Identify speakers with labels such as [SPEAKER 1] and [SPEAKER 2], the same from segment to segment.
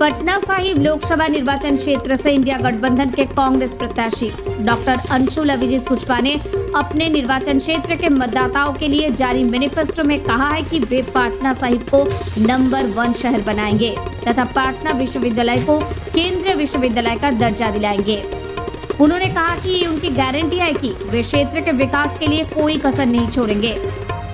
[SPEAKER 1] पटना साहिब लोकसभा निर्वाचन क्षेत्र से इंडिया गठबंधन के कांग्रेस प्रत्याशी डॉक्टर अंशुल अभिजीत कुशवाहा ने अपने निर्वाचन क्षेत्र के मतदाताओं के लिए जारी मैनिफेस्टो में कहा है कि वे पटना साहिब को नंबर 1 शहर बनाएंगे तथा पटना विश्वविद्यालय को केंद्रीय विश्वविद्यालय का दर्जा दिलाएंगे। उन्होंने कहा कि ये उनकी गारंटी है कि वे क्षेत्र के विकास के लिए कोई कसर नहीं छोड़ेंगे।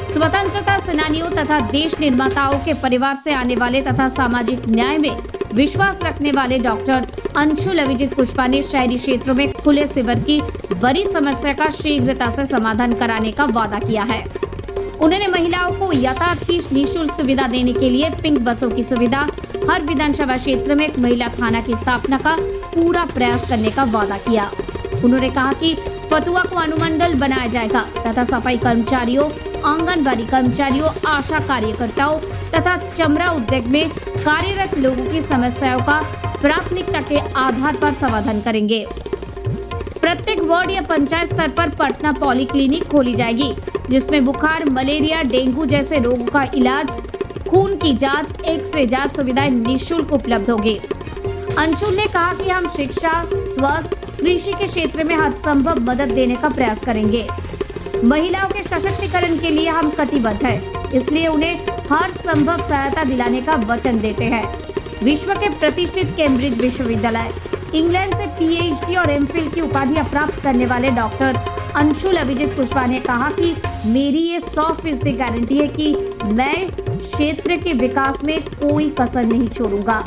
[SPEAKER 1] स्वतंत्रता सेनानियों तथा देश निर्माताओं के परिवार से आने वाले तथा सामाजिक न्याय में विश्वास रखने वाले डॉक्टर अंशुल अभिजीत कुशवाहा ने शहरी क्षेत्रों में खुले सीवर की बड़ी समस्या का शीघ्रता से समाधान कराने का वादा किया है। उन्होंने महिलाओं को यातायात की निःशुल्क सुविधा देने के लिए पिंक बसों की सुविधा, हर विधानसभा क्षेत्र में एक महिला थाना की स्थापना का पूरा प्रयास करने का वादा किया। उन्होंने कहा कि फतुहा को अनुमंडल बनाया जाएगा तथा सफाई कर्मचारियों, आंगनबाड़ी कर्मचारियों, आशा कार्यकर्ताओं तथा चमड़ा उद्योग में कार्यरत लोगों की समस्याओं का प्राथमिकता के आधार पर समाधान करेंगे। प्रत्येक वार्ड या पंचायत स्तर पर पटना पॉलीक्लिनिक खोली जाएगी, जिसमें बुखार, मलेरिया, डेंगू जैसे रोगों का इलाज, खून की जांच, एक्सरे जांच सुविधाएं निःशुल्क उपलब्ध होगी। अंशुल ने कहा कि हम शिक्षा, स्वास्थ्य, कृषि के क्षेत्र में हर संभव मदद देने का प्रयास करेंगे। महिलाओं के सशक्तिकरण के लिए हम कटिबद्ध हैं, इसलिए उन्हें हर संभव सहायता दिलाने का वचन देते हैं। विश्व के प्रतिष्ठित कैम्ब्रिज विश्वविद्यालय, इंग्लैंड से PhD और MPhil की उपाधियां प्राप्त करने वाले डॉक्टर अंशुल अभिजीत कुशवाहा ने कहा कि मेरी ये 100% गारंटी है कि मैं क्षेत्र के विकास में कोई कसर नहीं छोड़ूंगा।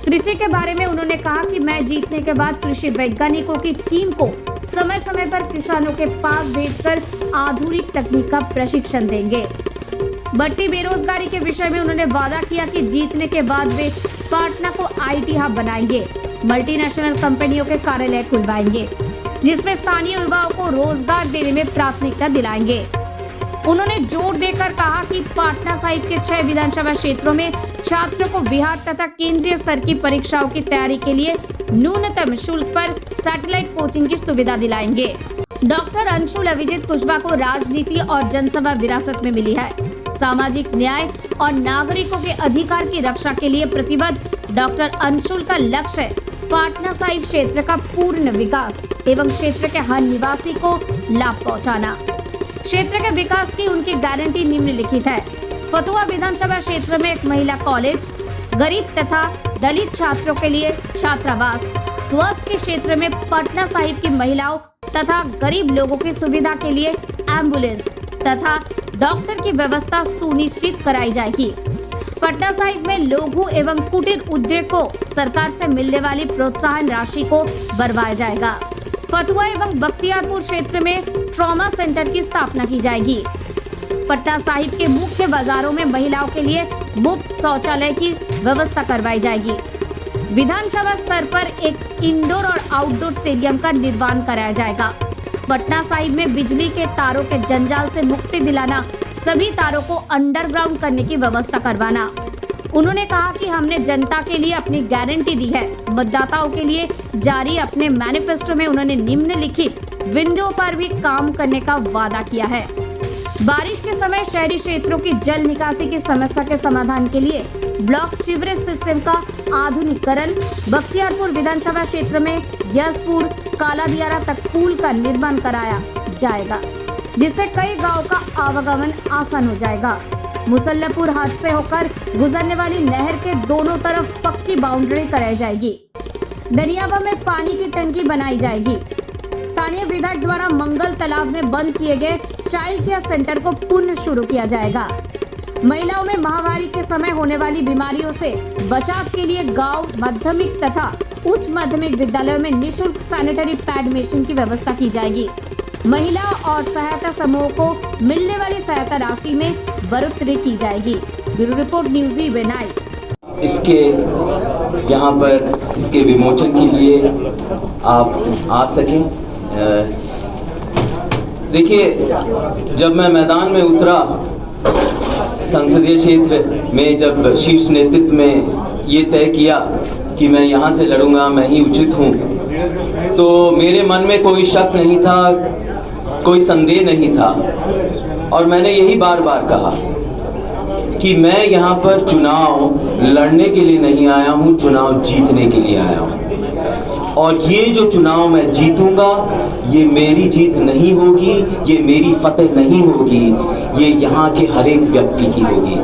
[SPEAKER 1] कृषि के बारे में उन्होंने कहा कि मैं जीतने के बाद कृषि वैज्ञानिकों की टीम को समय समय पर किसानों के पास भेजकर आधुनिक तकनीक का प्रशिक्षण देंगे। बढ़ती बेरोजगारी के विषय में उन्होंने वादा किया कि जीतने के बाद वे पटना को IT हब बनाएंगे, मल्टीनेशनल कंपनियों के कार्यालय खुलवाएंगे, जिसमें स्थानीय युवाओं को रोजगार देने में प्राथमिकता दिलाएंगे। उन्होंने जोर देकर कहा कि पटना साहिब के 6 विधानसभा क्षेत्रों में छात्रों को बिहार तथा केंद्रीय स्तर की परीक्षाओं की तैयारी के लिए न्यूनतम शुल्क पर सैटेलाइट कोचिंग की सुविधा दिलाएंगे। डॉक्टर अंशुल अभिजीत कुशवाहा को राजनीति और जनसभा विरासत में मिली है। सामाजिक न्याय और नागरिकों के अधिकार की रक्षा के लिए प्रतिबद्ध डॉक्टर अंशुल का लक्ष्य है पटना साहिब क्षेत्र का पूर्ण विकास एवं क्षेत्र के हर निवासी को लाभ पहुंचाना। क्षेत्र के विकास की उनकी गारंटी निम्नलिखित है। फतुहा विधानसभा क्षेत्र में एक महिला कॉलेज, गरीब तथा दलित छात्रों के लिए छात्रावास, स्वास्थ्य के क्षेत्र में पटना साहिब की महिलाओं तथा गरीब लोगों की सुविधा के लिए एम्बुलेंस तथा डॉक्टर की व्यवस्था सुनिश्चित कराई जाएगी। पटना साहिब में लघु एवं कुटीर उद्योग को सरकार से मिलने वाली प्रोत्साहन राशि को बढ़ाया जाएगा। फतुहा एवं बख्तियारपुर क्षेत्र में ट्रॉमा सेंटर की स्थापना की जाएगी। पटना साहिब के मुख्य बाजारों में महिलाओं के लिए मुफ्त शौचालय की व्यवस्था करवाई जाएगी। विधानसभा स्तर पर एक इंडोर और आउटडोर स्टेडियम का निर्माण कराया जाएगा। पटना साहिब में बिजली के तारों के जंजाल से मुक्ति दिलाना, सभी तारों को अंडरग्राउंड करने की व्यवस्था करवाना। उन्होंने कहा कि हमने जनता के लिए अपनी गारंटी दी है। मतदाताओं के लिए जारी अपने मैनिफेस्टो में उन्होंने निम्नलिखित बिंदुओं पर भी काम करने का वादा किया है। बारिश के समय शहरी क्षेत्रों की जल निकासी की समस्या के समाधान के लिए ब्लॉक सीवरेज सिस्टम का आधुनिकीकरण, बख्तियारपुर विधानसभा क्षेत्र में यशपुर काला दियारा तक पुल का निर्माण कराया जाएगा, जिससे कई गाँव का आवागमन आसान हो जाएगा। मुसल्लापुर हाथ से होकर गुजरने वाली नहर के दोनों तरफ पक्की बाउंड्री कराई जाएगी। दरियावा में पानी की टंकी बनाई जाएगी। स्थानीय विधायक द्वारा मंगल तालाब में बंद किए गए चाइल्ड केयर सेंटर को पुनः शुरू किया जाएगा। महिलाओं में माहवारी के समय होने वाली बीमारियों से बचाव के लिए गांव, माध्यमिक तथा उच्च माध्यमिक विद्यालयों में निःशुल्क सैनिटरी पैड मशीन की व्यवस्था की जाएगी। महिला और सहायता समूहों को मिलने वाली सहायता राशि में बढ़ोतरी की जाएगी। Bureau report news 9।
[SPEAKER 2] इसके यहाँ पर इसके विमोचन के लिए आप आ सकें। देखिए, जब मैं मैदान में उतरा संसदीय क्षेत्र में, जब शीर्ष नेतृत्व में ये तय किया कि मैं यहाँ से लड़ूंगा, मैं ही उचित हूँ, तो मेरे मन में कोई शक नहीं था, कोई संदेह नहीं था। और मैंने यही बार बार कहा कि मैं यहाँ पर चुनाव लड़ने के लिए नहीं आया हूँ, चुनाव जीतने के लिए आया हूँ। और ये जो चुनाव मैं जीतूंगा, ये मेरी जीत नहीं होगी, ये मेरी फतेह नहीं होगी, ये यहाँ के हर एक व्यक्ति की होगी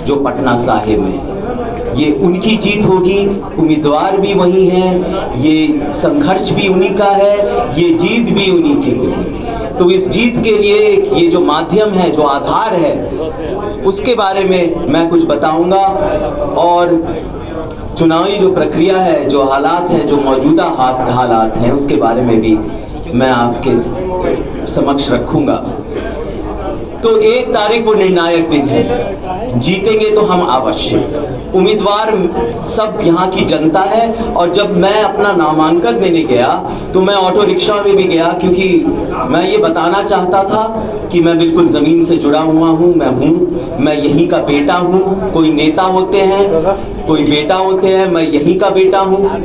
[SPEAKER 2] जो पटना साहिब में। ये उनकी जीत होगी, उम्मीदवार भी वही हैं, ये संघर्ष भी उन्हीं का है, ये जीत भी उन्हीं की होगी। तो इस जीत के लिए ये जो माध्यम है, जो आधार है, उसके बारे में मैं कुछ बताऊंगा। और चुनावी जो प्रक्रिया है, जो हालात हैं, जो मौजूदा हालात हैं, उसके बारे में भी मैं आपके समक्ष रखूंगा। तो 1 तारीख को निर्णायक दिन है, जीतेंगे तो हम अवश्य। उम्मीदवार सब यहाँ की जनता है। और जब मैं अपना नामांकन देने गया तो मैं ऑटो रिक्शा में भी गया, क्योंकि मैं ये बताना चाहता था कि मैं बिल्कुल ज़मीन से जुड़ा हुआ हूँ, मैं यहीं का बेटा हूँ। कोई नेता होते हैं, कोई बेटा होते हैं, मैं यहीं का बेटा हूँ।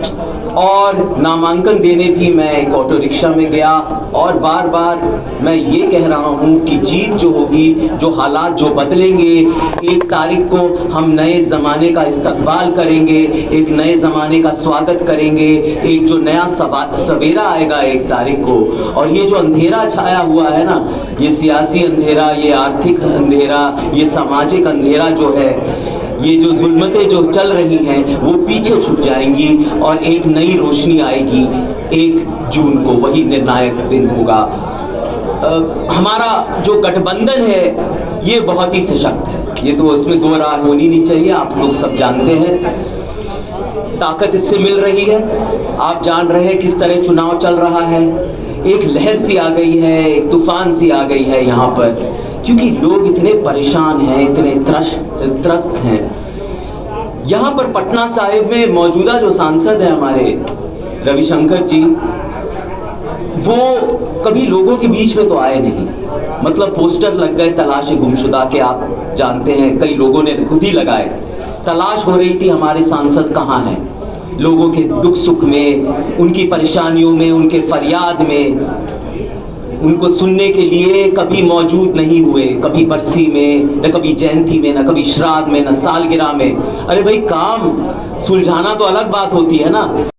[SPEAKER 2] और नामांकन देने भी मैं एक ऑटो रिक्शा में गया और बार बार मैं ये कह रहा हूँ कि जीत जो होगी, जो हालात जो बदलेंगे, 1 तारीख को हम नए ज़माने का इस्तकबाल करेंगे, एक नए ज़माने का स्वागत करेंगे, एक जो नया सवेरा आएगा 1 तारीख को। और ये जो अंधेरा छाया हुआ है ना, ये सियासी अंधेरा, ये आर्थिक अंधेरा, ये सामाजिक अंधेरा जो है, ये जो जुल्मतें जो चल रही हैं, वो पीछे छूट जाएंगी और एक नई रोशनी आएगी 1 जून को। वही निर्णायक दिन होगा। हमारा जो गठबंधन है, ये बहुत ही सशक्त है, ये तो इसमें 2 राय होनी नहीं चाहिए, आप लोग सब जानते हैं। ताकत इससे मिल रही है। आप जान रहे हैं किस तरह चुनाव चल रहा है। एक लहर सी आ गई है, एक तूफान सी आ गई है यहाँ पर, क्योंकि लोग इतने परेशान हैं, इतने त्रस्त हैं। यहाँ पर पटना साहिब में मौजूदा जो सांसद हैं हमारे रविशंकर जी, वो कभी लोगों के बीच में तो आए नहीं। मतलब पोस्टर लग गए तलाश गुमशुदा के, आप जानते हैं, कई लोगों ने खुद ही लगाए। तलाश हो रही थी हमारे सांसद कहाँ हैं, लोगों के दुख सुख में, उनकी परेशानियों में, उनके फरियाद में, उनको सुनने के लिए कभी मौजूद नहीं हुए। कभी बरसी में, न कभी जयंती में, न कभी श्राद्ध में, न सालगिरह में। अरे भाई, काम सुलझाना तो अलग बात होती है ना।